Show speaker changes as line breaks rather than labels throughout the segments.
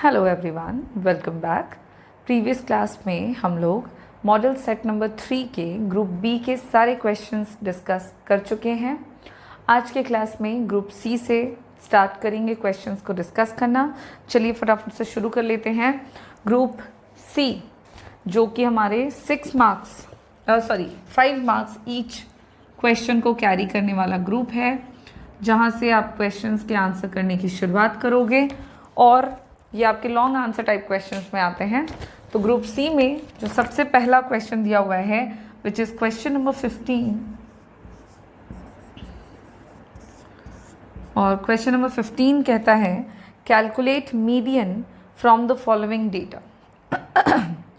Hello everyone, welcome back. Previous class में हम लोग मॉडल सेट नंबर 3 के ग्रुप बी के सारे क्वेश्चंस डिस्कस कर चुके हैं। आज के क्लास में ग्रुप सी से स्टार्ट करेंगे क्वेश्चंस को डिस्कस करना। चलिए फटाफट से शुरू कर लेते हैं। ग्रुप सी जो कि हमारे 5 मार्क्स ईच क्वेश्चन को कैरी करने वाला ग्रुप है, जहाँ से आप क्वेश्चंस के आंसर करने की शुरुआत करोगे और ये आपके लॉन्ग आंसर टाइप क्वेश्चंस में आते हैं। तो ग्रुप सी में जो सबसे पहला क्वेश्चन दिया हुआ है विच इज़ क्वेश्चन नंबर 15, और क्वेश्चन नंबर 15 कहता है calculate median from the following data.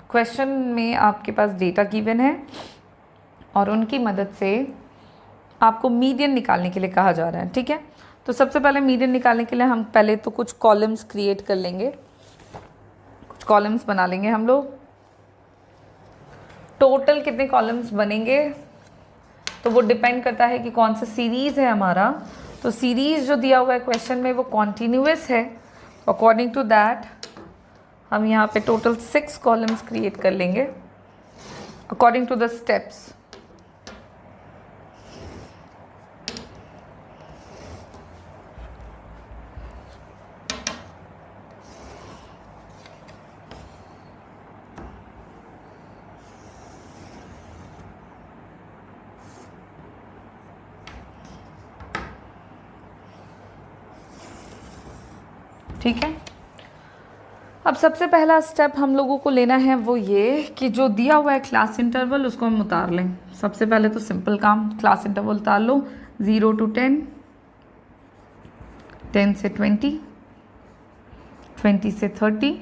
Question में आपके पास डेटा गिवन है और उनकी मदद से आपको मीडियन निकालने के लिए कहा जा रहा है। ठीक है, तो सबसे पहले मीडियन निकालने के लिए हम पहले तो कुछ कॉलम्स क्रिएट कर लेंगे, कुछ कॉलम्स बना लेंगे हम लोग। टोटल कितने कॉलम्स बनेंगे तो वो डिपेंड करता है कि कौन सा सीरीज़ है हमारा। तो सीरीज़ जो दिया हुआ है क्वेश्चन में वो कॉन्टीन्यूअस है। अकॉर्डिंग टू दैट हम यहाँ पे टोटल 6 कॉलम्स क्रिएट कर लेंगे अकॉर्डिंग टू द स्टेप्स। ठीक है, अब सबसे पहला स्टेप हम लोगों को लेना है वो ये कि जो दिया हुआ है क्लास इंटरवल उसको हम उतार लें। सबसे पहले तो सिंपल काम, क्लास इंटरवल उतार लो। 0 to 10, 10 से 20, 20 से 30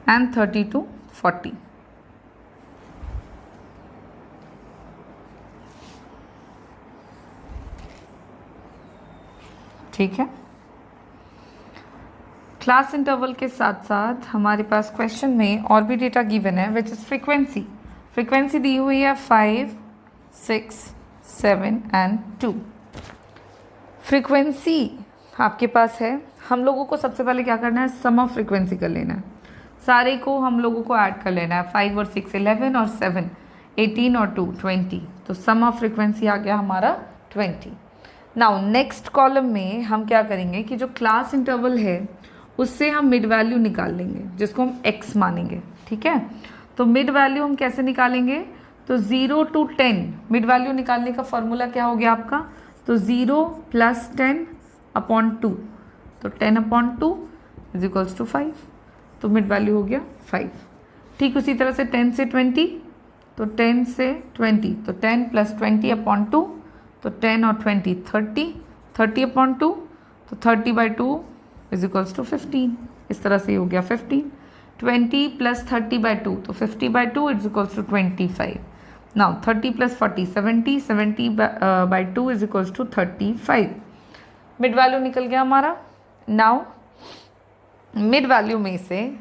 एंड 30 to 40। ठीक है, क्लास इंटरवल के साथ साथ हमारे पास क्वेश्चन में और भी डेटा गिवन है विच इज़ फ्रीक्वेंसी। फ्रीक्वेंसी दी हुई है 5, 6, 7 एंड 2। फ्रीक्वेंसी आपके पास है, हम लोगों को सबसे पहले क्या करना है, सम ऑफ फ्रीक्वेंसी कर लेना है। सारे को हम लोगों को ऐड कर लेना है। 5 और 6 11 और 7 18 और 2 20। तो सम ऑफ फ्रीक्वेंसी आ गया हमारा 20। नाउ नेक्स्ट कॉलम में हम क्या करेंगे कि जो क्लास इंटरवल है उससे हम मिड वैल्यू निकाल लेंगे जिसको हम x मानेंगे। ठीक है, तो मिड वैल्यू हम कैसे निकालेंगे, तो 0 to 10 मिड वैल्यू निकालने का फॉर्मूला क्या हो गया आपका, तो 0 + 10/2, तो 10/2 = 5। तो मिड वैल्यू हो गया 5। ठीक उसी तरह से 10 से 20, तो 10 से 20, तो 10 + 20/2, तो 10 और 20 30, 30/2, तो 30/2 = 15। इस तरह से हो गया 15। 20 + 30/2, तो 50/2 = 25। नाउ 30 + 40 70, 70/2 = 35। मिड वैल्यू निकल गया हमारा। नाउ मिड वैल्यू में से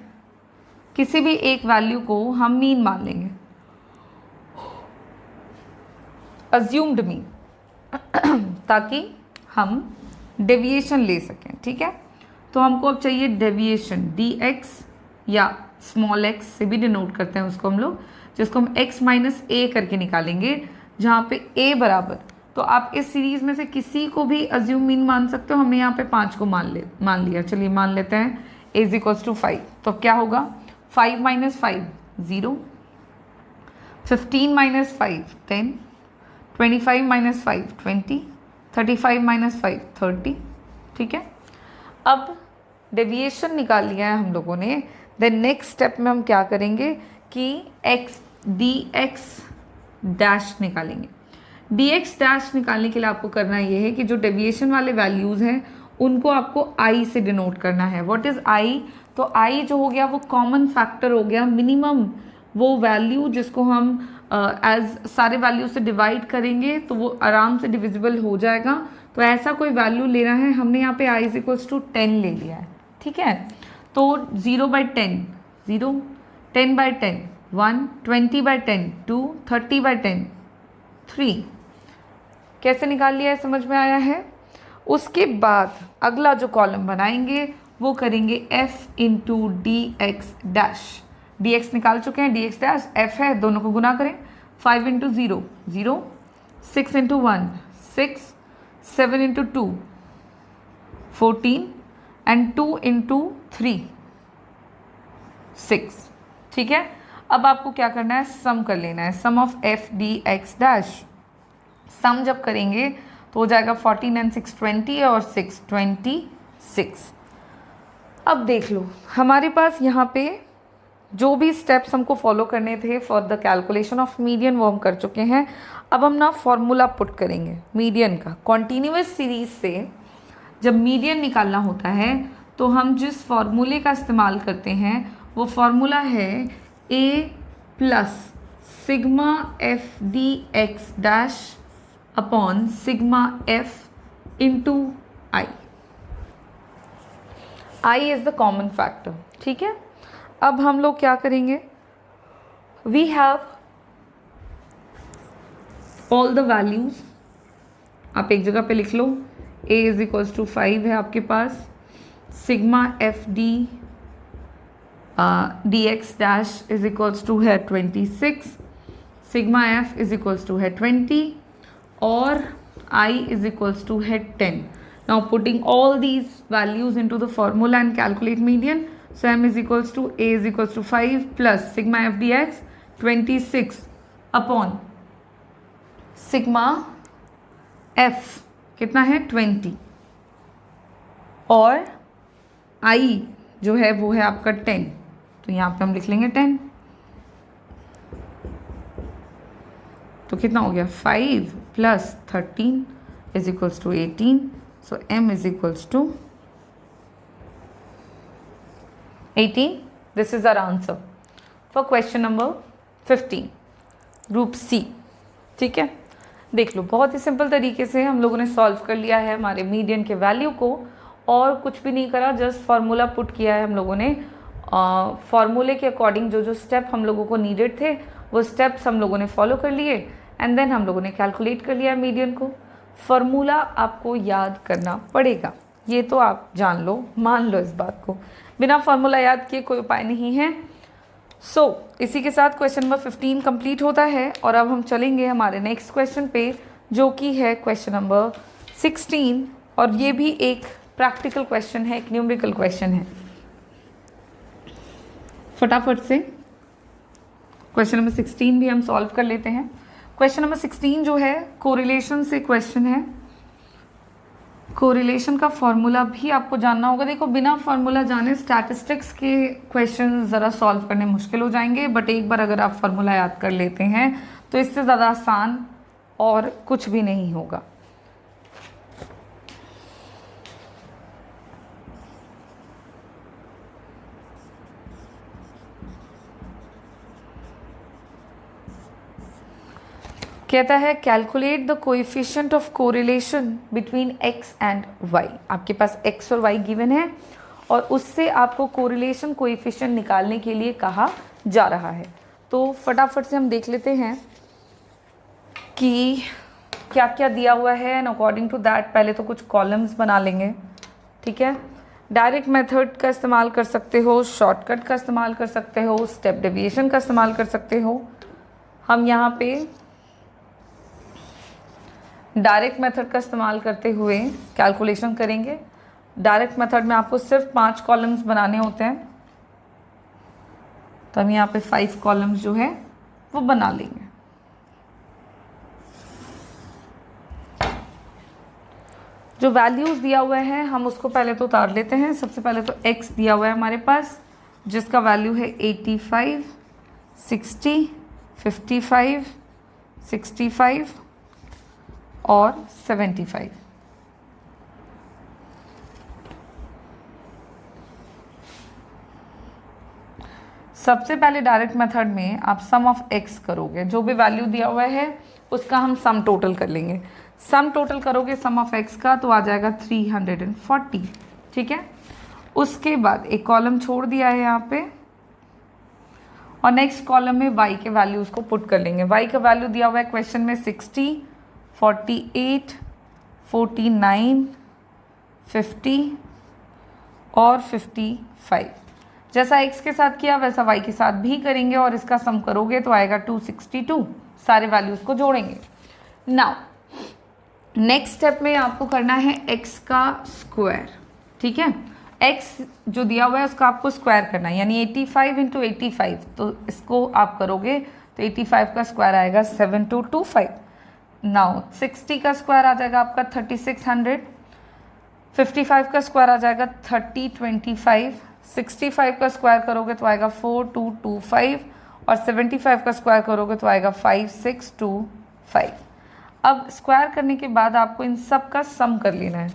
किसी भी एक वैल्यू को हम मीन मान लेंगे, अज्यूम्ड मीन, ताकि हम डेविएशन ले सकें। ठीक है, तो हमको अब चाहिए डेविएशन, dx या स्मॉल x से भी डिनोट करते हैं उसको हम लोग, जिसको हम x - a करके निकालेंगे, जहाँ पे a बराबर, तो आप इस सीरीज में से किसी को भी अज्यूम मीन मान सकते हो। हमने यहाँ पे 5 को मान लिया। चलिए मान लेते हैं a = 5। तो अब क्या होगा, 5 - 5 0, 15 - 5 10, 25 - 5 20, 35 - 5 30। ठीक है, अब डेविएशन निकाल लिया है हम लोगों ने। देन नेक्स्ट स्टेप में हम क्या करेंगे कि dx डैश निकालेंगे। dx डैश निकालने के लिए आपको करना ये है कि जो डेविएशन वाले वैल्यूज़ हैं उनको आपको i से डिनोट करना है। व्हाट इज़ i, तो i जो हो गया वो कॉमन फैक्टर हो गया, मिनिमम वो वैल्यू जिसको हम एज सारे वैल्यू से डिवाइड करेंगे तो वो आराम से डिविजिबल हो जाएगा। तो ऐसा कोई वैल्यू लेना है, हमने यहाँ पे i = 10 ले लिया है। ठीक है, तो 0/10 0, 10/10 1, 20/10 2, 30/10 3। कैसे निकाल लिया है, समझ में आया है। उसके बाद अगला जो कॉलम बनाएंगे वो करेंगे f into D X dash. D x निकाल चुके हैं, डी एक्स डैश f है, दोनों को गुना करें। 5 into 0 0, 6 into 1 6, 7 into 2 14 and 2 into 3 6। ठीक है, अब आपको क्या करना है, सम कर लेना है, sum of f D X dash. Sum जब करेंगे तो हो जाएगा 14 एंड 6 20 और 6 26। अब देख लो हमारे पास यहाँ पे जो भी स्टेप्स हमको फॉलो करने थे for the calculation of median वो हम कर चुके हैं। अब हम ना फॉर्मूला पुट करेंगे मीडियन का। कॉन्टिन्यूस सीरीज से जब मीडियन निकालना होता है तो हम जिस फॉर्मूले का इस्तेमाल करते हैं वो फॉर्मूला है a plus sigma F D X dash upon sigma F into I. I is the common factor. ठीक है, अब हम लोग क्या करेंगे, we have all the values. आप एक जगह पे लिख लो, a इज इक्वल्स टू 5 है आपके पास, sigma F D D X dash is equals to है 26, sigma F is equals to है 20 और I is equals to है 10. Now putting all these values into the formula and calculate median. So M is equals to A is equals to 5 plus sigma f dx 26 upon sigma f कितना है 20 और I जो है वो है आपका 10, तो यहाँ पे हम लिख लेंगे 10। तो कितना हो गया 5 plus 13 is equals to 18। So m is equals to 18। This is our answer for question number 15 group C. ठीक है, देख लो बहुत ही सिंपल तरीके से हम लोगों ने सॉल्व कर लिया है हमारे मीडियन के वैल्यू को, और कुछ भी नहीं करा, जस्ट फार्मूला पुट किया है हम लोगों ने। फार्मूले के अकॉर्डिंग जो जो स्टेप हम लोगों को नीडेड थे वो स्टेप्स हम लोगों ने फॉलो कर लिए एंड देन हम लोगों ने कैलकुलेट कर लिया मीडियन को। फार्मूला आपको याद करना पड़ेगा, ये तो आप जान लो, मान लो इस बात को, बिना फार्मूला याद किए कोई उपाय नहीं है। इसी के साथ क्वेश्चन नंबर 15 कंप्लीट होता है और अब हम चलेंगे हमारे नेक्स्ट क्वेश्चन पे जो कि है क्वेश्चन नंबर 16, और ये भी एक प्रैक्टिकल क्वेश्चन है, एक न्यूमेरिकल क्वेश्चन है। फटाफट से क्वेश्चन नंबर 16 भी हम सॉल्व कर लेते हैं। क्वेश्चन नंबर 16 जो है कोरिलेशन से क्वेश्चन है। कोरिलेशन का फॉर्मूला भी आपको जानना होगा। देखो बिना फॉर्मूला जाने स्टैटिस्टिक्स के क्वेश्चन ज़रा सॉल्व करने मुश्किल हो जाएंगे, बट एक बार अगर आप फॉर्मूला याद कर लेते हैं तो इससे ज़्यादा आसान और कुछ भी नहीं होगा। कहता है calculate the coefficient of correlation between x and y। आपके पास x और y गिवन है और उससे आपको कोरिलेशन कोएफिशिएंट निकालने के लिए कहा जा रहा है। तो फटाफट से हम देख लेते हैं कि क्या क्या दिया हुआ है एंड अकॉर्डिंग टू दैट पहले तो कुछ कॉलम्स बना लेंगे। ठीक है, डायरेक्ट मेथड का इस्तेमाल कर सकते हो, शॉर्टकट का इस्तेमाल कर सकते हो, स्टेप डेविएशन का इस्तेमाल कर सकते हो। हम यहाँ पे डायरेक्ट मेथड का इस्तेमाल करते हुए कैलकुलेशन करेंगे। डायरेक्ट मेथड में आपको सिर्फ 5 कॉलम्स बनाने होते हैं, तो हम यहाँ पे 5 कॉलम्स जो है वो बना लेंगे। जो वैल्यूज दिया हुआ है हम उसको पहले तो उतार लेते हैं। सबसे पहले तो x दिया हुआ है हमारे पास जिसका वैल्यू है 85, 60, 55, 65 और 75। सबसे पहले डायरेक्ट मेथड में आप सम ऑफ x करोगे, जो भी वैल्यू दिया हुआ है उसका हम सम टोटल कर लेंगे। सम टोटल करोगे सम ऑफ x का तो आ जाएगा 340। ठीक है, उसके बाद एक कॉलम छोड़ दिया है यहाँ पे और नेक्स्ट कॉलम में y के वैल्यूज़ को पुट कर लेंगे। y का वैल्यू दिया हुआ है क्वेश्चन में 60, 48, 49, 50 और 55। जैसा x के साथ किया वैसा y के साथ भी करेंगे और इसका सम करोगे तो आएगा 262। सारे वैल्यूज़ को जोड़ेंगे। नाउ नेक्स्ट स्टेप में आपको करना है x का स्क्वायर। ठीक है, x जो दिया हुआ है उसका आपको स्क्वायर करना है, यानी 85 इंटू 85। तो इसको आप करोगे तो 85 का स्क्वायर आएगा 7225। नाउ 60 का स्क्वायर आ जाएगा आपका 3600, 55 का स्क्वायर आ जाएगा 3025, 65 का स्क्वायर करोगे तो आएगा 4225 और 75 का स्क्वायर करोगे तो आएगा 5625। अब स्क्वायर करने के बाद आपको इन सब का सम कर लेना है।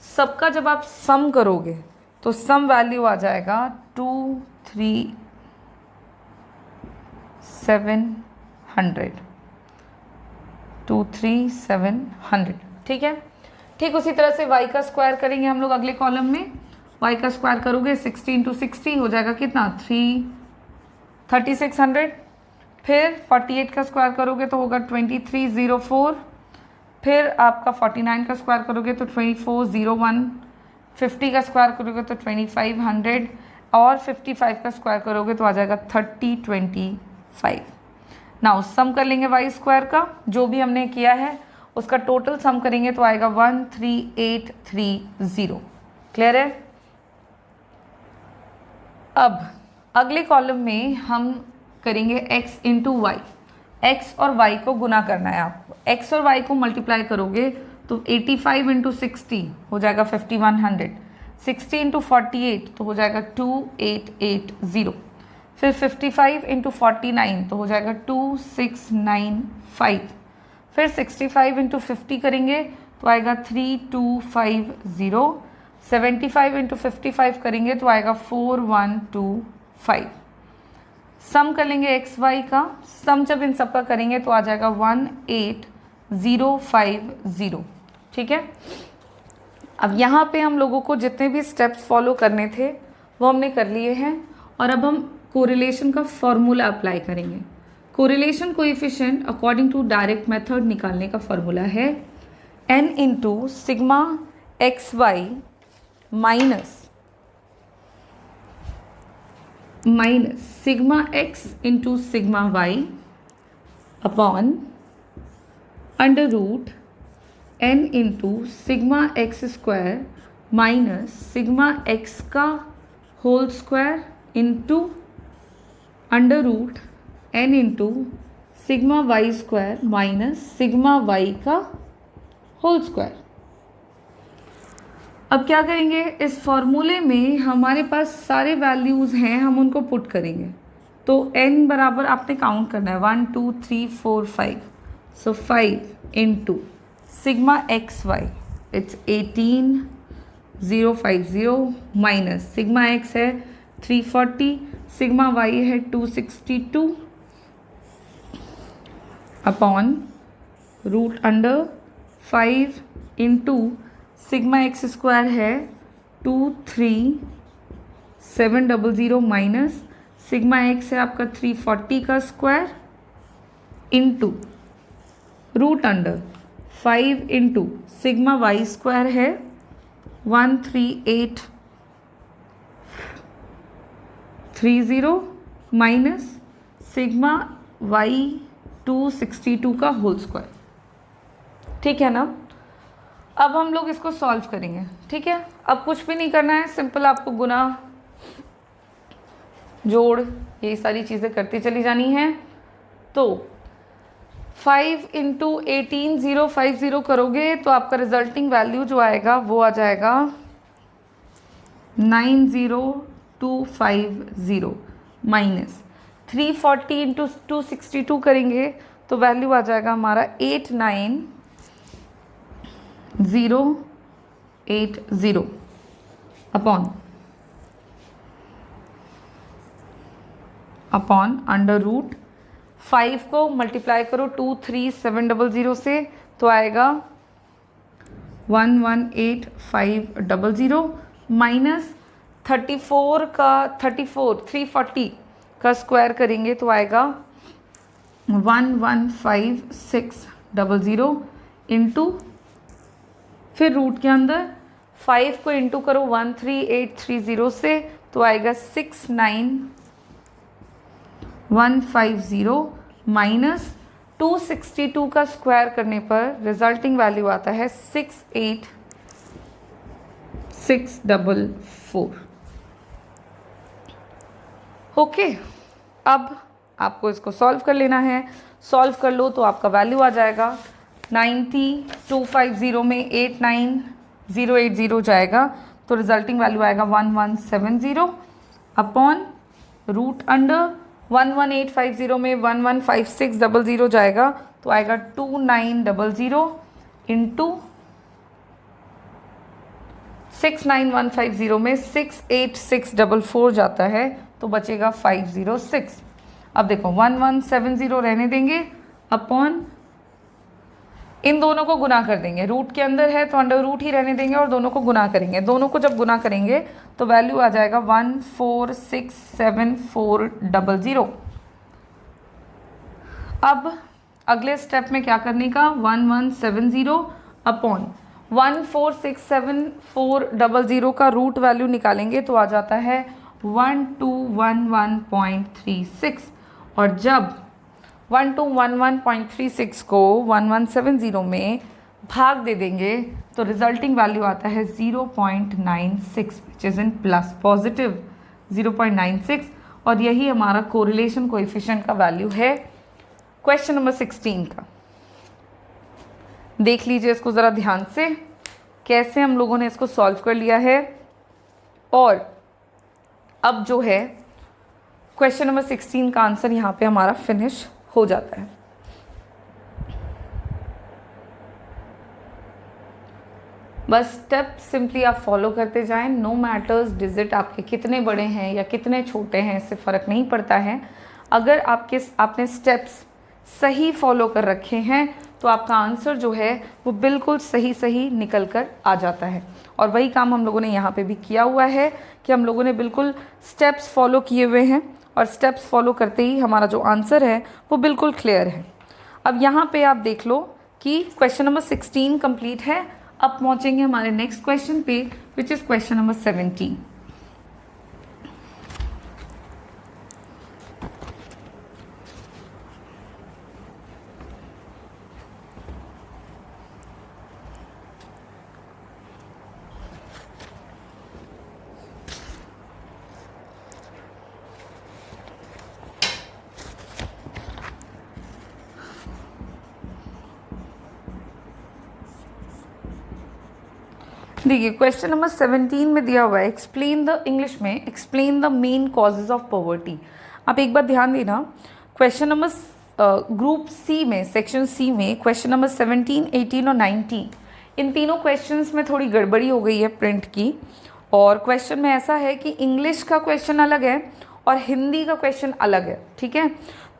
सबका जब आप सम करोगे तो सम वैल्यू आ जाएगा 23700। ठीक है, ठीक उसी तरह से y का स्क्वायर करेंगे हम लोग अगले कॉलम में। y का स्क्वायर करोगे 60 इंटू 60 हो जाएगा कितना 3600। फिर 48 का स्क्वायर करोगे तो होगा 2304। फिर आपका 49 का स्क्वायर करोगे तो 2401। 50 का स्क्वायर करोगे तो 2500 और 55 का स्क्वायर करोगे तो आ जाएगा 3025। नाउ सम कर लेंगे y स्क्वायर का, जो भी हमने किया है उसका टोटल सम करेंगे तो आएगा 13830। क्लियर है। अब अगले कॉलम में हम करेंगे x इंटू वाई। एक्स और y को गुना करना है आपको। x और y को मल्टीप्लाई करोगे तो 85 इंटू 60 हो जाएगा 5100, 60 इंटू 48 तो हो जाएगा 2880, फिर 55 इंटू 49 तो हो जाएगा 2695, फिर 65 इंटू 50 करेंगे तो आएगा 3250, 75 इंटू 55 करेंगे तो आएगा 4125। सम कर लेंगे एक्स वाई का। सम जब इन सब का करेंगे तो आ जाएगा 18050। ठीक है, अब यहाँ पे हम लोगों को जितने भी स्टेप्स फॉलो करने थे वो हमने कर लिए हैं और अब हम कोरिलेशन का फॉर्मूला अप्लाई करेंगे। Correlation coefficient according to direct method निकालने का फॉर्मूला है n into sigma X Y minus sigma X into sigma Y upon under root n into sigma X square minus sigma X का whole square into under root n into sigma Y square minus sigma Y का whole square. अब क्या करेंगे, इस फॉर्मूले में हमारे पास सारे वैल्यूज़ हैं, हम उनको पुट करेंगे। तो n बराबर आपने काउंट करना है 1 2 3 4 5। So 5 into sigma X Y it's 18050 minus sigma X है 340, सिग्मा वाई है 262 upon root under 5 into sigma X square है 23700 माइनस सिग्मा एक्स है आपका 340 का square into root under 5 into sigma Y square है 13830 माइनस सिग्मा वाई 262 का whole square. ठीक है ना। अब हम लोग इसको सॉल्व करेंगे। ठीक है, अब कुछ भी नहीं करना है, सिंपल आपको गुना जोड़ ये सारी चीज़ें करती चली जानी है। तो 5 इंटू 18050 करोगे तो आपका रिजल्टिंग वैल्यू जो आएगा वो आ जाएगा 90250 माइनस 340 इंटू 262 करेंगे तो वैल्यू आ जाएगा हमारा 89080 अपॉन अंडर रूट 5 को मल्टीप्लाई करो 23700 से तो आएगा 11850 माइनस 340 का स्क्वायर करेंगे तो आएगा 11560 इंटू फिर रूट के अंदर 5 को इंटू करो 13830 से तो आएगा 69150 माइनस 262 का स्क्वायर करने पर रिजल्टिंग वैल्यू आता है 68644। ओके, अब आपको इसको सॉल्व कर लेना है। सॉल्व कर लो तो आपका वैल्यू आ जाएगा 90250 में 89080 जाएगा तो रिजल्टिंग वैल्यू आएगा 1170 अपॉन रूट अंडर 11850 में 115600 जाएगा तो आएगा 2900 इंटू 69150 में 68644 जाता है तो बचेगा 506। अब देखो 1170 रहने देंगे अपॉन इन दोनों को गुना कर देंगे, रूट के अंदर है तो अंडर रूट ही रहने देंगे और दोनों को गुना करेंगे। दोनों को जब गुना करेंगे तो वैल्यू आ जाएगा 146740। अब अगले स्टेप में क्या करने का, 1170 अपॉन 146740 का रूट वैल्यू निकालेंगे तो आ जाता है 1211.36 और जब 1211.36 को 1170 में भाग दे देंगे तो रिजल्टिंग वैल्यू आता है 0.96 which is in plus positive 0.96 और यही हमारा कोरिलेशन कोएफिशिएंट का वैल्यू है क्वेश्चन नंबर 16 का। देख लीजिए इसको ज़रा ध्यान से कैसे हम लोगों ने इसको सॉल्व कर लिया है। और अब जो है क्वेश्चन नंबर 16 का आंसर यहाँ पे हमारा फिनिश हो जाता है। बस स्टेप सिंपली आप फॉलो करते जाएं। नो मैटर्स डिजिट आपके कितने बड़े हैं या कितने छोटे हैं, इससे फ़र्क नहीं पड़ता है। अगर आपने स्टेप्स सही फॉलो कर रखे हैं तो आपका आंसर जो है वो बिल्कुल सही निकल कर आ जाता है। और वही काम हम लोगों ने यहाँ पे भी किया हुआ है कि हम लोगों ने बिल्कुल स्टेप्स फॉलो किए हुए हैं और स्टेप्स फॉलो करते ही हमारा जो आंसर है वो बिल्कुल क्लियर है। अब यहाँ पे आप देख लो कि क्वेश्चन नंबर 16 कंप्लीट है। अब पहुँचेंगे हमारे नेक्स्ट क्वेश्चन पे विच इज़ क्वेश्चन नंबर 17। देखिए क्वेश्चन नंबर 17 में दिया हुआ है एक्सप्लेन द इंग्लिश में explain the main causes of poverty. आप एक बार ध्यान देना, क्वेश्चन नंबर ग्रुप सी में सेक्शन सी में क्वेश्चन नंबर 17, 18 और 19 इन तीनों क्वेश्चंस में थोड़ी गड़बड़ी हो गई है प्रिंट की। और क्वेश्चन में ऐसा है कि इंग्लिश का क्वेश्चन अलग है और हिंदी का क्वेश्चन अलग है, ठीक है।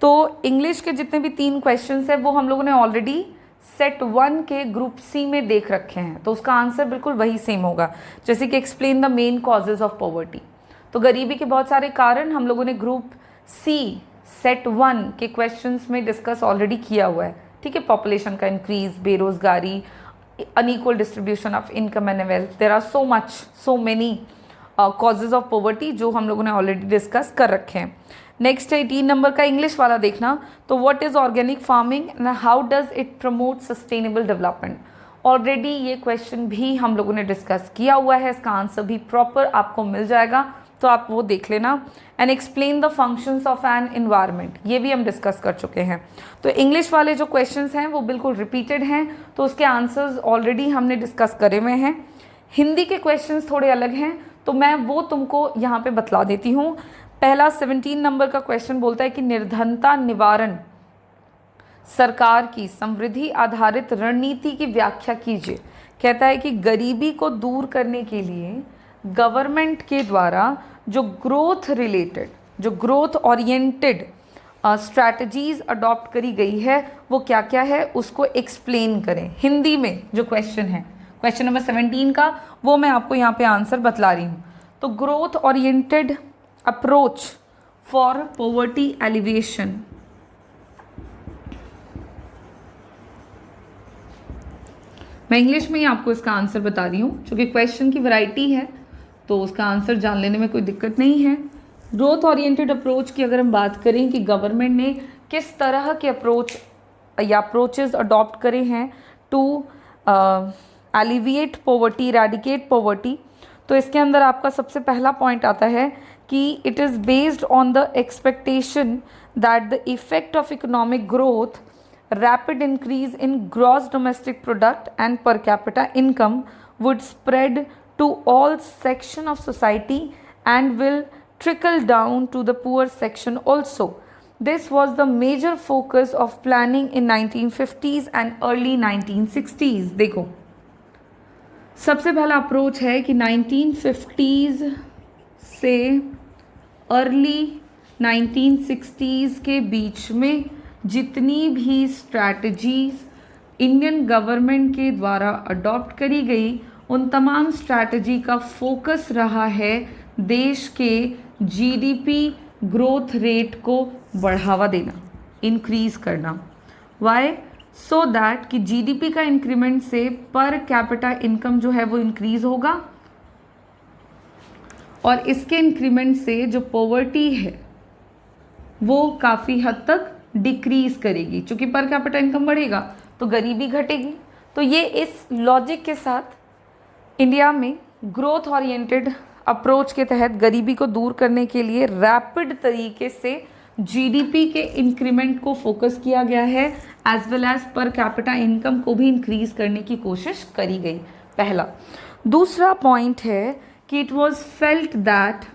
तो इंग्लिश के जितने भी 3 क्वेश्चन हैं वो हम लोगों ने ऑलरेडी सेट 1 के ग्रुप सी में देख रखे हैं, तो उसका आंसर बिल्कुल वही सेम होगा। जैसे कि explain the main causes of poverty, तो गरीबी के बहुत सारे कारण हम लोगों ने ग्रुप सी सेट 1 के क्वेश्चंस में डिस्कस ऑलरेडी किया हुआ है, ठीक है। पॉपुलेशन का इंक्रीज, बेरोजगारी, unequal distribution of income and wealth, there are so many causes of poverty जो हम लोगों ने ऑलरेडी डिस्कस कर रखे हैं। नेक्स्ट 18 नंबर का इंग्लिश वाला देखना, तो what is organic farming and how does it promote sustainable development. Already ये क्वेश्चन भी हम लोगों ने डिस्कस किया हुआ है, इसका आंसर भी प्रॉपर आपको मिल जाएगा, तो आप वो देख लेना। And explain the functions of an environment, ये भी हम डिस्कस कर चुके हैं। तो इंग्लिश वाले जो क्वेश्चंस हैं वो बिल्कुल रिपीटेड हैं, तो उसके आंसर्स ऑलरेडी हमने डिस्कस करे हुए हैं। हिंदी के क्वेश्चंस थोड़े अलग हैं, तो मैं वो तुमको यहाँ पे बतला देती हूँ। पहला 17 नंबर का क्वेश्चन बोलता है कि निर्धनता निवारण सरकार की समृद्धि आधारित रणनीति की व्याख्या कीजिए। कहता है कि गरीबी को दूर करने के लिए गवर्नमेंट के द्वारा जो ग्रोथ ओरिएंटेड स्ट्रैटेजीज अडॉप्ट करी गई है वो क्या क्या है उसको एक्सप्लेन करें। हिंदी में जो क्वेश्चन है क्वेश्चन नंबर 17 का, वो मैं आपको यहाँ पे आंसर बतला रही हूँ। तो growth oriented approach for poverty मैं इंग्लिश में ही आपको इसका आंसर बता रही हूँ, क्योंकि क्वेश्चन की वैरायटी है तो उसका आंसर जान लेने में कोई दिक्कत नहीं है। ग्रोथ ओरिएंटेड अप्रोच की अगर हम बात करें कि गवर्नमेंट ने किस तरह के अप्रोच या अप्रोचेस अडॉप्ट करे हैं to alleviate poverty, eradicate poverty, तो इसके अंदर आपका सबसे पहला पॉइंट आता है कि it is based on the expectation that the effect of economic growth, rapid increase in gross domestic product and per capita income would spread to all section of society and will trickle down to the poor section also. This was the major focus of planning in 1950s and early 1960s. देखो, सबसे पहला approach है कि 1950s से early 1960s के बीच में जितनी भी स्ट्रैटेजीज इंडियन गवर्नमेंट के द्वारा अडॉप्ट करी गई, उन तमाम स्ट्रैटेजी का फोकस रहा है देश के जीडीपी ग्रोथ रेट को बढ़ावा देना, इंक्रीज करना। वाई? सो दैट कि जीडीपी का इंक्रीमेंट से पर कैपिटा इनकम जो है वो इंक्रीज होगा और इसके इंक्रीमेंट से जो पॉवर्टी है वो काफ़ी हद तक डिक्रीज करेगी। चूंकि पर कैपिटा इनकम बढ़ेगा तो गरीबी घटेगी। तो ये इस लॉजिक के साथ इंडिया में ग्रोथ ओरिएंटेड अप्रोच के तहत गरीबी को दूर करने के लिए रैपिड तरीके से जीडीपी के इंक्रीमेंट को फोकस किया गया है, as well as per capita income को भी इंक्रीज करने की कोशिश करी गई, पहला। दूसरा पॉइंट है कि it was felt that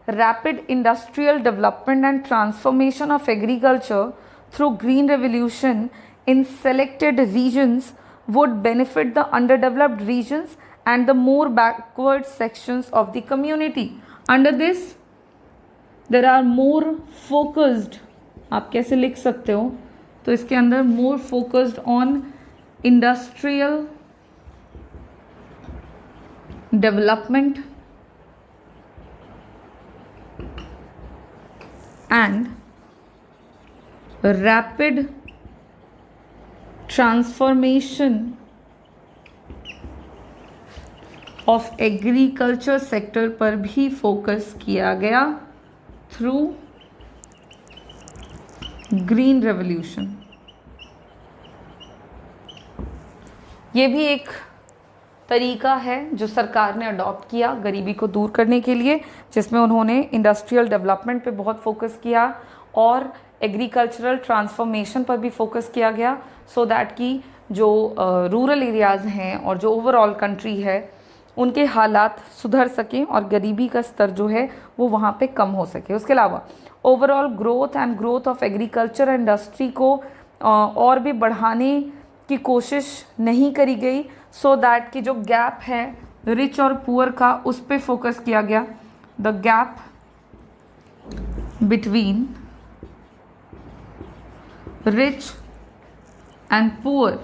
rapid industrial development and transformation of agriculture through green revolution in selected regions would benefit the underdeveloped regions and the more backward sections of the community. Under this there are more focused, आप कैसे लिख सकते हो, तो इसके अंदर more focused on industrial development and rapid transformation of agriculture sector पर भी फोकस किया गया थ्रू ग्रीन रेवोल्यूशन। ये भी एक तरीका है जो सरकार ने अडॉप्ट किया गरीबी को दूर करने के लिए, जिसमें उन्होंने इंडस्ट्रियल डेवलपमेंट पे बहुत फोकस किया और एग्रीकल्चरल ट्रांसफॉर्मेशन पर भी फोकस किया गया, सो दैट कि जो रूरल एरियाज़ हैं और जो ओवरऑल कंट्री है उनके हालात सुधर सकें और गरीबी का स्तर जो है वो वहाँ पे कम हो सके। उसके अलावा overall growth of agriculture industry को और भी बढ़ाने की कोशिश नहीं करी गई, सो दैट कि जो गैप है रिच और पुअर का उस पे फोकस किया गया। The gap between rich and poor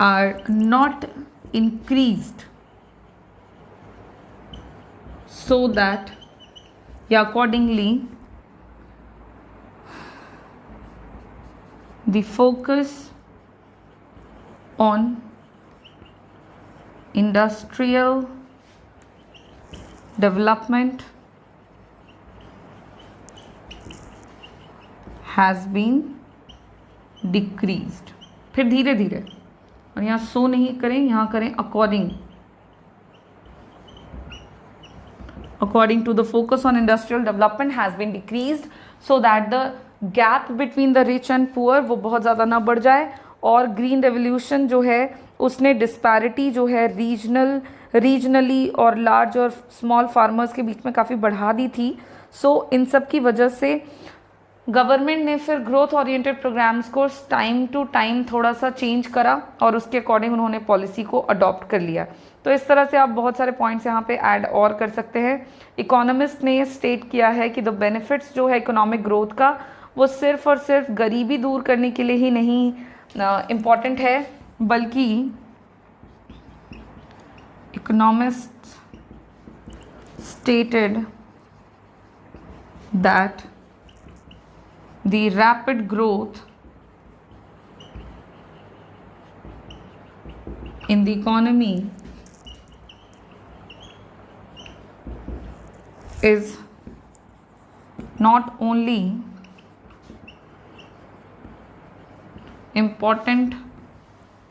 are not increased, so that accordingly the focus on industrial development has been decreased। फिर धीरे धीरे, और यहाँ सो नहीं करें, यहाँ करें according to the focus on industrial development has been decreased so that the gap between the rich and poor वो बहुत ज़्यादा ना बढ़ जाए। और ग्रीन रेवोल्यूशन जो है उसने डिस्पैरिटी जो है रीजनली और लार्ज और स्मॉल फार्मर्स के बीच में काफ़ी बढ़ा दी थी। सो इन सब की वजह से गवर्नमेंट ने फिर ग्रोथ ओरिएंटेड प्रोग्राम्स को टाइम टू टाइम थोड़ा सा चेंज करा और उसके अकॉर्डिंग उन्होंने पॉलिसी को अडॉप्ट कर लिया। तो इस तरह से आप बहुत सारे पॉइंट्स यहाँ पे ऐड और कर सकते हैं। इकोनॉमिस्ट ने ये स्टेट किया है कि द बेनिफिट्स जो है इकोनॉमिक ग्रोथ का वो सिर्फ और सिर्फ गरीबी दूर करने के लिए ही नहीं इम्पॉर्टेंट है, बल्कि economist stated that the rapid growth in the economy is not only important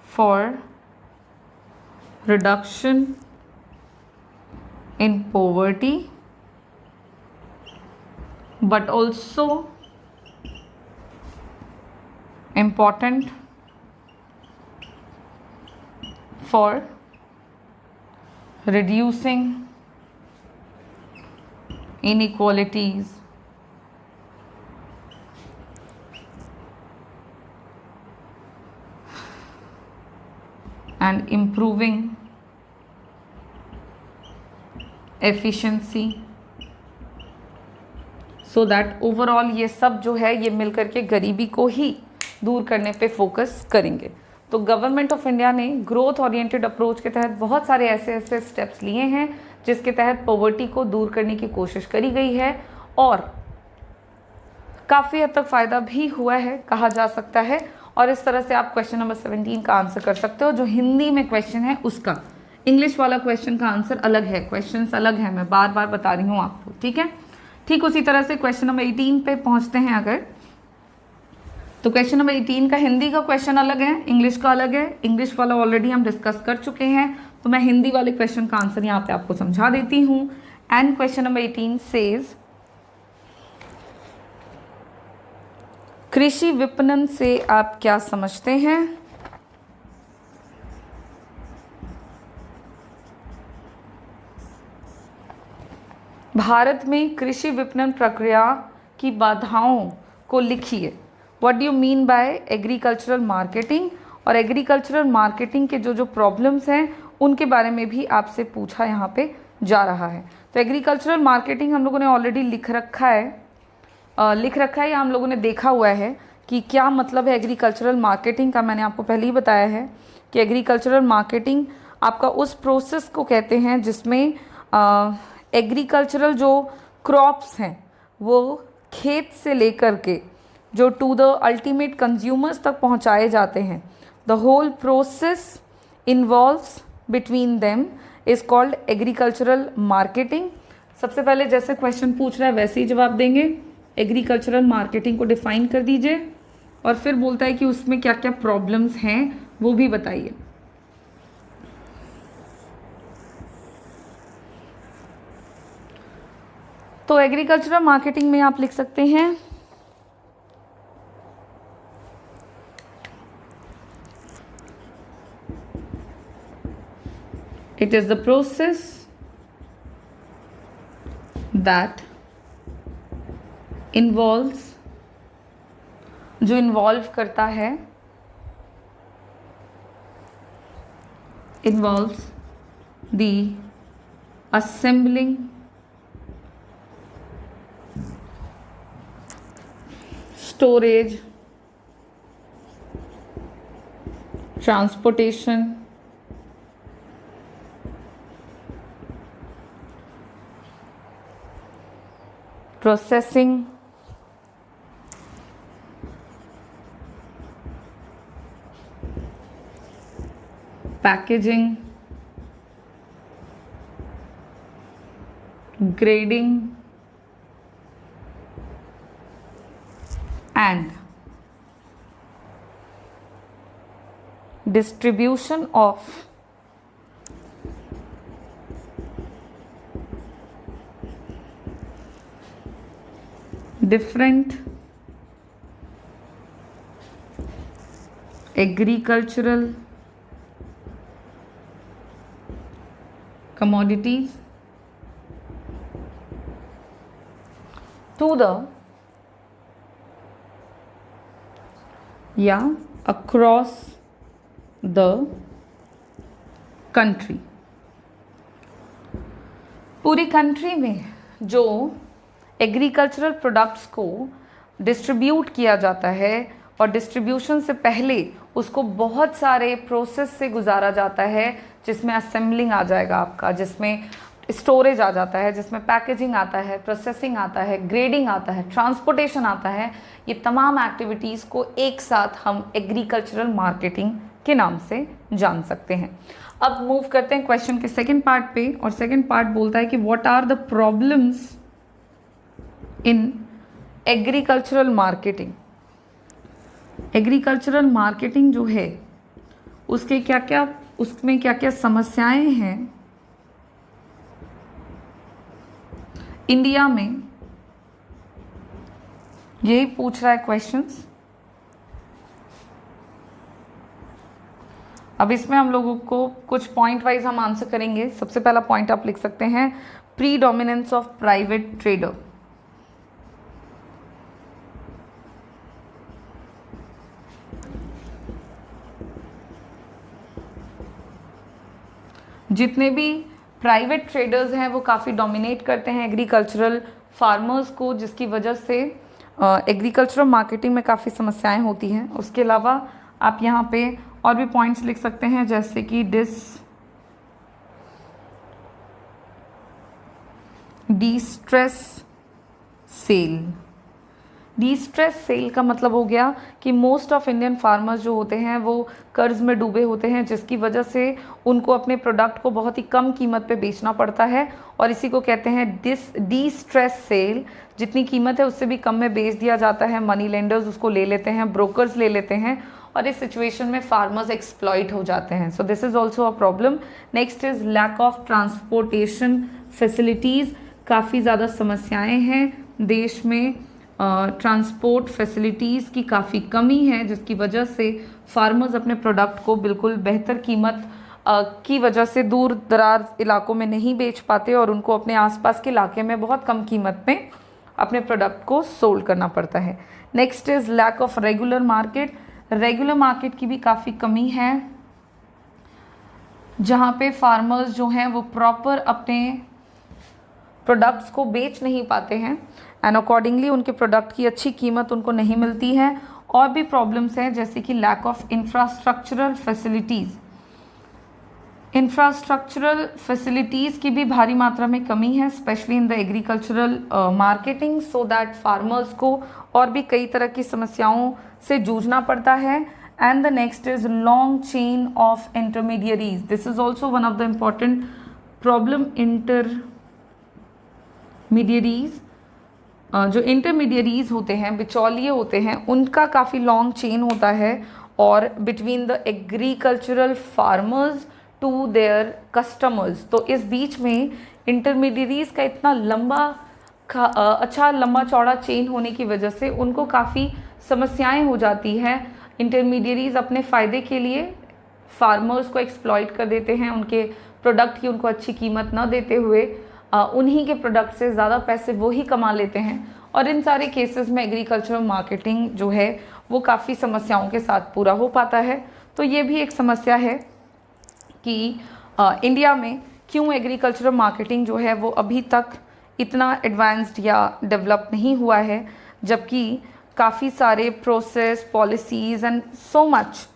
for reduction in poverty but also important for reducing inequalities and improving efficiency so that overall ये सब जो है ये मिलकर के गरीबी को ही दूर करने पे फोकस करेंगे। तो गवर्नमेंट ऑफ इंडिया ने ग्रोथ ओरिएंटेड अप्रोच के तहत बहुत सारे ऐसे स्टेप्स लिए हैं जिसके तहत पॉवर्टी को दूर करने की कोशिश करी गई है और काफ़ी हद तक फ़ायदा भी हुआ है कहा जा सकता है। और इस तरह से आप क्वेश्चन नंबर 17 का आंसर कर सकते हो। जो हिंदी में क्वेश्चन है उसका इंग्लिश वाला क्वेश्चन का आंसर अलग है, क्वेश्चंस अलग है, मैं बार बार बता रही हूँ आपको, ठीक है। ठीक उसी तरह से क्वेश्चन नंबर 18 पे पहुँचते हैं अगर, तो क्वेश्चन नंबर 18 का हिंदी का क्वेश्चन अलग है, इंग्लिश का अलग है। इंग्लिश वाला ऑलरेडी हम डिस्कस कर चुके हैं, तो मैं हिंदी वाले क्वेश्चन का आंसर यहाँ पे आपको समझा देती हूँ। एंड क्वेश्चन नंबर 18 सेज कृषि विपणन से आप क्या समझते हैं? भारत में कृषि विपणन प्रक्रिया की बाधाओं को लिखिए। What do you mean by agricultural marketing? और एग्रीकल्चरल मार्केटिंग के जो प्रॉब्लम्स हैं उनके बारे में भी आपसे पूछा यहाँ पे जा रहा है। तो एग्रीकल्चरल मार्केटिंग हम लोगों ने ऑलरेडी लिख रखा है या हम लोगों ने देखा हुआ है कि क्या मतलब है एग्रीकल्चरल मार्केटिंग का। मैंने आपको पहले ही बताया है कि एग्रीकल्चरल मार्केटिंग आपका उस प्रोसेस को कहते हैं जिसमें एग्रीकल्चरल जो क्रॉप्स हैं वो खेत से लेकर के जो टू द अल्टीमेट कंज्यूमर्स तक पहुंचाए जाते हैं। The whole process involves between them is called agricultural marketing. सबसे पहले जैसे क्वेश्चन पूछ रहा है वैसे ही जवाब देंगे। एग्रीकल्चरल मार्केटिंग को डिफाइन कर दीजिए और फिर बोलता है कि उसमें क्या क्या प्रॉब्लम्स हैं वो भी बताइए। तो एग्रीकल्चरल मार्केटिंग में आप लिख सकते हैं it is the process that involves जो इन्वॉल्व करता है involves the assembling storage transportation processing packaging grading and distribution of different agricultural commodities to the या across the country। पूरी कंट्री में जो एग्रीकल्चरल प्रोडक्ट्स को डिस्ट्रीब्यूट किया जाता है और डिस्ट्रीब्यूशन से पहले उसको बहुत सारे प्रोसेस से गुजारा जाता है जिसमें असेंबलिंग आ जाएगा आपका, जिसमें स्टोरेज आ जाता है, जिसमें पैकेजिंग आता है, प्रोसेसिंग आता है, ग्रेडिंग आता है, ट्रांसपोर्टेशन आता है। ये तमाम एक्टिविटीज़ को एक साथ हम एग्रीकल्चरल मार्केटिंग के नाम से जान सकते हैं। अब मूव करते हैं क्वेश्चन के सेकंड पार्ट पे, और सेकंड पार्ट बोलता है कि what are the problems in agricultural marketing. Agricultural marketing जो है उसमें क्या क्या समस्याएं हैं इंडिया में, यही पूछ रहा है क्वेश्चंस। अब इसमें हम लोगों को कुछ पॉइंट वाइज हम आंसर करेंगे। सबसे पहला पॉइंट आप लिख सकते हैं, प्रीडोमिनेंस ऑफ प्राइवेट ट्रेडर। जितने भी प्राइवेट ट्रेडर्स हैं वो काफ़ी डोमिनेट करते हैं एग्रीकल्चरल फार्मर्स को, जिसकी वजह से एग्रीकल्चरल मार्केटिंग में काफ़ी समस्याएं होती हैं। उसके अलावा आप यहाँ पे और भी पॉइंट्स लिख सकते हैं, जैसे कि डिस्ट्रेस सेल। डिस्ट्रेस सेल का मतलब हो गया कि मोस्ट ऑफ इंडियन फार्मर्स जो होते हैं वो कर्ज में डूबे होते हैं, जिसकी वजह से उनको अपने प्रोडक्ट को बहुत ही कम कीमत पे बेचना पड़ता है, और इसी को कहते हैं डिस्ट्रेस सेल। जितनी कीमत है उससे भी कम में बेच दिया जाता है, मनी लेंडर्स उसको ले लेते हैं, ब्रोकर्स ले लेते हैं, और इस सिचुएशन में फार्मर्स एक्सप्लॉइट हो जाते हैं। So this is also a problem. Next is lack of transportation facilities. काफ़ी ज़्यादा समस्याएं हैं देश में, ट्रांसपोर्ट फैसिलिटीज़ की काफ़ी कमी है, जिसकी वजह से फार्मर्स अपने प्रोडक्ट को बिल्कुल बेहतर कीमत की वजह से दूर दराज इलाकों में नहीं बेच पाते, और उनको अपने आसपास के इलाके में बहुत कम कीमत पे अपने प्रोडक्ट को सोल्ड करना पड़ता है। Next is lack of regular market. Regular market की भी काफ़ी कमी है, जहाँ पे फार्मर्स जो हैं वो प्रॉपर अपने प्रोडक्ट्स को बेच नहीं पाते हैं, एंड अकॉर्डिंगली उनके प्रोडक्ट की अच्छी कीमत उनको नहीं मिलती है। और भी प्रॉब्लम्स हैं, जैसे कि lack of infrastructural facilities. Infrastructural facilities की भी भारी मात्रा में कमी है, specially in the agricultural marketing, so that farmers को और भी कई तरह की समस्याओं से जूझना पड़ता है। And the next is long chain of intermediaries. This is also one of the important problem. जो इंटरमीडियरीज होते हैं, बिचौलिए होते हैं, उनका काफ़ी लॉन्ग चेन होता है, और between the agricultural farmers to their customers. तो इस बीच में इंटरमीडियरीज का इतना लंबा चौड़ा चेन होने की वजह से उनको काफ़ी समस्याएं हो जाती हैं। इंटरमीडियरीज अपने फ़ायदे के लिए फार्मर्स को एक्सप्लॉइट कर देते हैं, उनके प्रोडक्ट की उनको अच्छी कीमत न देते हुए उन्हीं के प्रोडक्ट से ज़्यादा पैसे वो ही कमा लेते हैं, और इन सारे केसेस में एग्रीकल्चरल मार्केटिंग जो है वो काफ़ी समस्याओं के साथ पूरा हो पाता है। तो ये भी एक समस्या है कि इंडिया में क्यों एग्रीकल्चरल मार्केटिंग जो है वो अभी तक इतना एडवांस्ड या डेवलप नहीं हुआ है, जबकि काफ़ी सारे process, policies and so much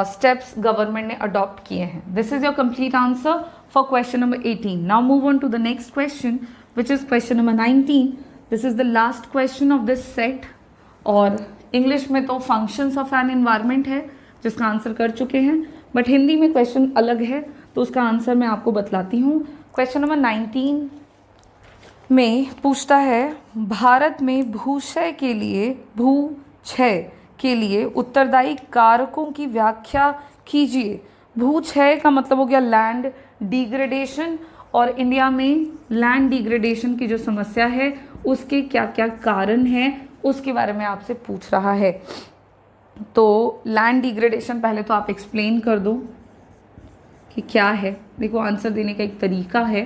steps government ने अडॉप्ट किए हैं। This is your complete answer for question number 18. Now move on to the next question, which is question number 19. This is the last question of this set, और English में तो functions of an environment है जिसका answer कर चुके हैं, but Hindi में question अलग है, तो उसका आंसर मैं आपको बतलाती हूँ। क्वेश्चन नंबर 19 में पूछता है, भारत में भूक्षय के लिए उत्तरदायी कारकों की व्याख्या कीजिए। भूक्षय का मतलब हो गया लैंड डिग्रेडेशन, और इंडिया में लैंड डिग्रेडेशन की जो समस्या है उसके क्या क्या कारण हैं उसके बारे में आपसे पूछ रहा है। तो लैंड डिग्रेडेशन पहले तो आप एक्सप्लेन कर दो कि क्या है। देखो, आंसर देने का एक तरीका है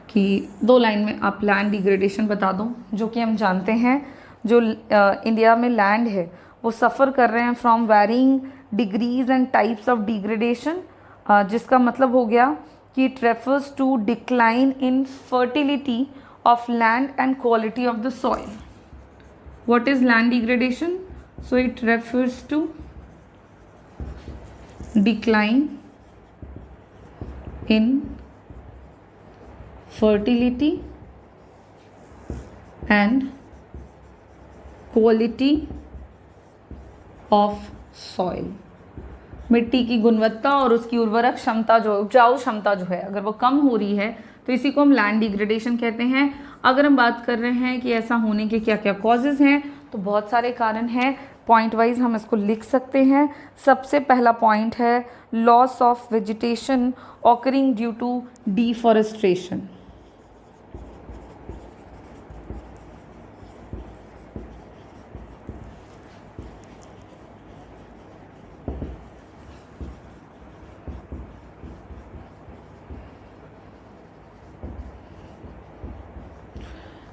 कि 2 लाइन में आप लैंड डिग्रेडेशन बता दो। जो कि हम जानते हैं जो इंडिया में लैंड है वो सफ़र कर रहे हैं from varying degrees and types of degradation, जिसका मतलब हो गया कि it refers to decline in fertility of land and quality of the soil. What is land degradation? So it refers to decline in fertility and quality of soil. मिट्टी की गुणवत्ता और उसकी उर्वरक क्षमता जो उपजाऊ क्षमता जो है अगर वो कम हो रही है तो इसी को हम लैंड डिग्रेडेशन कहते हैं। अगर हम बात कर रहे हैं कि ऐसा होने के क्या क्या कॉजेज हैं तो बहुत सारे कारण हैं, पॉइंट वाइज हम इसको लिख सकते हैं। सबसे पहला पॉइंट है loss of vegetation occurring due to deforestation.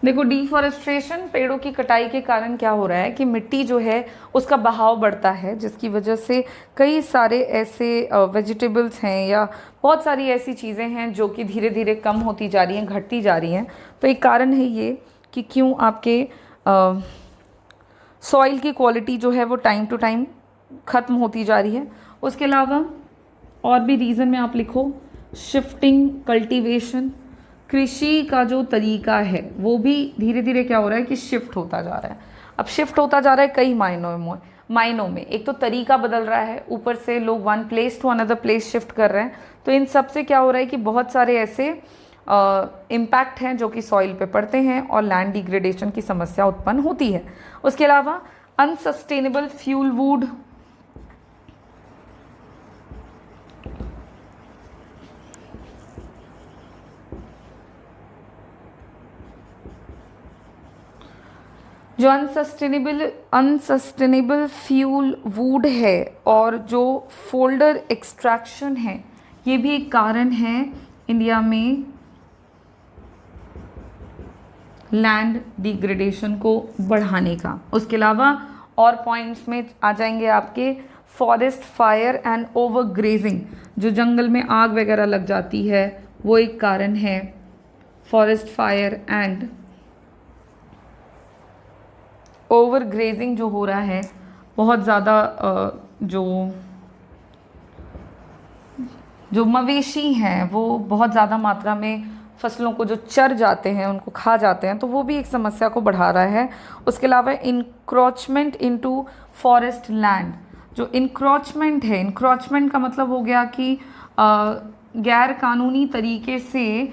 देखो डिफॉरेस्टेशन, पेड़ों की कटाई के कारण क्या हो रहा है कि मिट्टी जो है उसका बहाव बढ़ता है, जिसकी वजह से कई सारे ऐसे वेजिटेबल्स हैं या बहुत सारी ऐसी चीज़ें हैं जो कि धीरे धीरे कम होती जा रही हैं, घटती जा रही हैं। तो एक कारण है ये कि क्यों आपके सॉइल की क्वालिटी जो है वो टाइम टू टाइम ख़त्म होती जा रही है। उसके अलावा और भी रीज़न में आप लिखो, शिफ्टिंग कल्टीवेशन, कृषि का जो तरीका है वो भी धीरे धीरे क्या हो रहा है कि शिफ्ट होता जा रहा है। अब शिफ्ट होता जा रहा है कई मायनों में। एक तो तरीका बदल रहा है, ऊपर से लोग one place to another place shift कर रहे हैं। तो इन सब से क्या हो रहा है कि बहुत सारे ऐसे इम्पैक्ट हैं जो कि सॉइल पे पड़ते हैं और लैंड डिग्रेडेशन की समस्या उत्पन्न होती है। उसके अलावा अनसस्टेनेबल फ्यूल वुड, जो अनसस्टेनेबल फ्यूल वुड है और जो फोल्डर एक्सट्रैक्शन है ये भी एक कारण है इंडिया में लैंड डिग्रेडेशन को बढ़ाने का। उसके अलावा और पॉइंट्स में आ जाएंगे आपके forest fire and over grazing, जो जंगल में आग वगैरह लग जाती है वो एक कारण है। Forest fire and over grazing जो हो रहा है, बहुत ज़्यादा जो मवेशी हैं वो बहुत ज़्यादा मात्रा में फसलों को जो चर जाते हैं, उनको खा जाते हैं, तो वो भी एक समस्या को बढ़ा रहा है। उसके अलावा इंक्रोचमेंट इनटू फॉरेस्ट लैंड, जो इंक्रोचमेंट है, इंक्रोचमेंट का मतलब हो गया कि गैर कानूनी तरीके से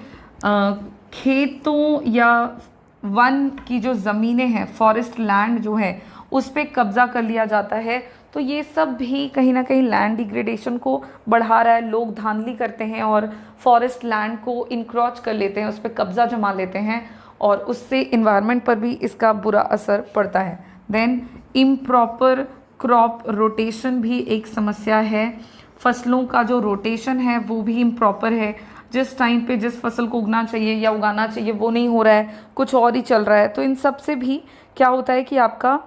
खेतों या वन की जो ज़मीनें हैं, फॉरेस्ट लैंड जो है उस पर कब्ज़ा कर लिया जाता है। तो ये सब भी कहीं ना कहीं लैंड डिग्रेडेशन को बढ़ा रहा है। लोग धांधली करते हैं और फॉरेस्ट लैंड को इंक्रोच कर लेते हैं, उस पर कब्ज़ा जमा लेते हैं और उससे इन्वायरमेंट पर भी इसका बुरा असर पड़ता है। देन इम्प्रॉपर क्रॉप रोटेशन भी एक समस्या है। फसलों का जो रोटेशन है वो भी इम्प्रॉपर है। जिस टाइम पे जिस फसल को उगना चाहिए या उगाना चाहिए वो नहीं हो रहा है, कुछ और ही चल रहा है। तो इन सब से भी क्या होता है कि आपका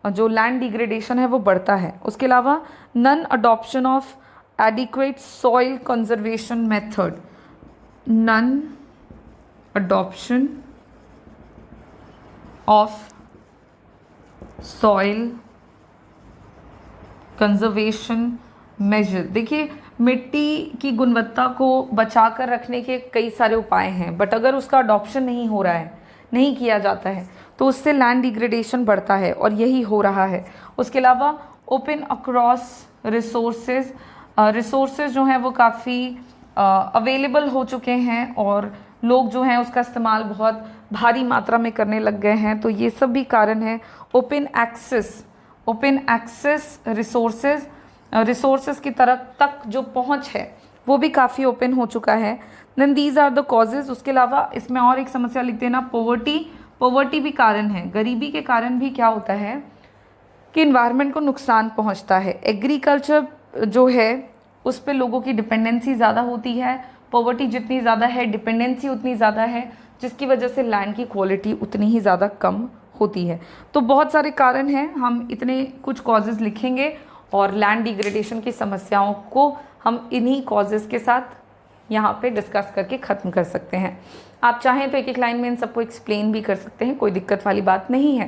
जो लैंड डिग्रेडेशन है वो बढ़ता है। उसके अलावा non adoption of adequate soil conservation method, non adoption of soil conservation measure. देखिए, मिट्टी की गुणवत्ता को बचा कर रखने के कई सारे उपाय हैं, बट अगर उसका अडॉप्शन नहीं हो रहा है, नहीं किया जाता है, तो उससे लैंड डिग्रेडेशन बढ़ता है और यही हो रहा है। उसके अलावा ओपन अक्रॉस रिसोर्सेज जो हैं वो काफ़ी अवेलेबल हो चुके हैं और लोग जो हैं उसका इस्तेमाल बहुत भारी मात्रा में करने लग गए हैं। तो ये सब भी कारण है। ओपन एक्सेस रिसोर्सेज की तरफ तक जो पहुंच है वो भी काफ़ी ओपन हो चुका है। Then these are the causes. उसके अलावा इसमें और एक समस्या लिख देना, पॉवर्टी भी कारण है। गरीबी के कारण भी क्या होता है कि इन्वायरमेंट को नुकसान पहुंचता है। एग्रीकल्चर जो है उस पर लोगों की डिपेंडेंसी ज़्यादा होती है। पॉवर्टी जितनी ज़्यादा है, डिपेंडेंसी उतनी ज़्यादा है, जिसकी वजह से लैंड की क्वालिटी उतनी ही ज़्यादा कम होती है। तो बहुत सारे कारण हैं, हम इतने कुछ कॉजेज़ लिखेंगे और लैंड डिग्रेडेशन की समस्याओं को हम इन्हीं कॉजेज़ के साथ यहाँ पे डिस्कस करके ख़त्म कर सकते हैं। आप चाहें तो एक एक लाइन में इन सबको एक्सप्लेन भी कर सकते हैं, कोई दिक्कत वाली बात नहीं है।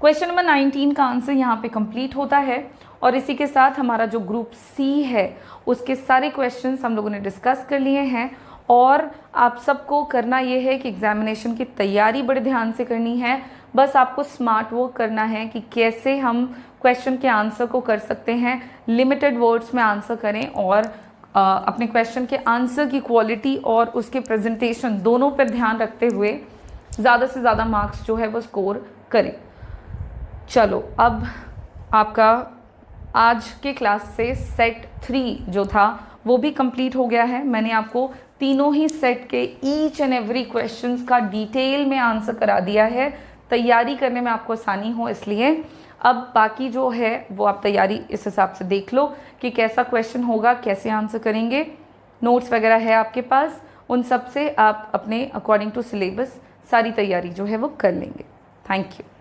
क्वेश्चन नंबर 19 का आंसर यहाँ पे कंप्लीट होता है और इसी के साथ हमारा जो ग्रुप सी है उसके सारे क्वेश्चंस हम लोगों ने डिस्कस कर लिए हैं। और आप सबको करना ये है कि एग्जामिनेशन की तैयारी बड़े ध्यान से करनी है, बस आपको स्मार्ट वर्क करना है कि कैसे हम क्वेश्चन के आंसर को कर सकते हैं, लिमिटेड वर्ड्स में आंसर करें और अपने क्वेश्चन के आंसर की क्वालिटी और उसके प्रेजेंटेशन दोनों पर ध्यान रखते हुए ज़्यादा से ज़्यादा मार्क्स जो है वो स्कोर करें। चलो, अब आपका आज के क्लास से सेट 3 जो था वो भी कंप्लीट हो गया है। मैंने आपको तीनों ही सेट के ईच एंड एवरी क्वेश्चंस का डिटेल में आंसर करा दिया है, तैयारी करने में आपको आसानी हो इसलिए। अब बाकी जो है वो आप तैयारी इस हिसाब से देख लो कि कैसा क्वेश्चन होगा, कैसे आंसर करेंगे। नोट्स वगैरह है आपके पास, उन सब से आप अपने अकॉर्डिंग टू सिलेबस सारी तैयारी जो है वो कर लेंगे। Thank you.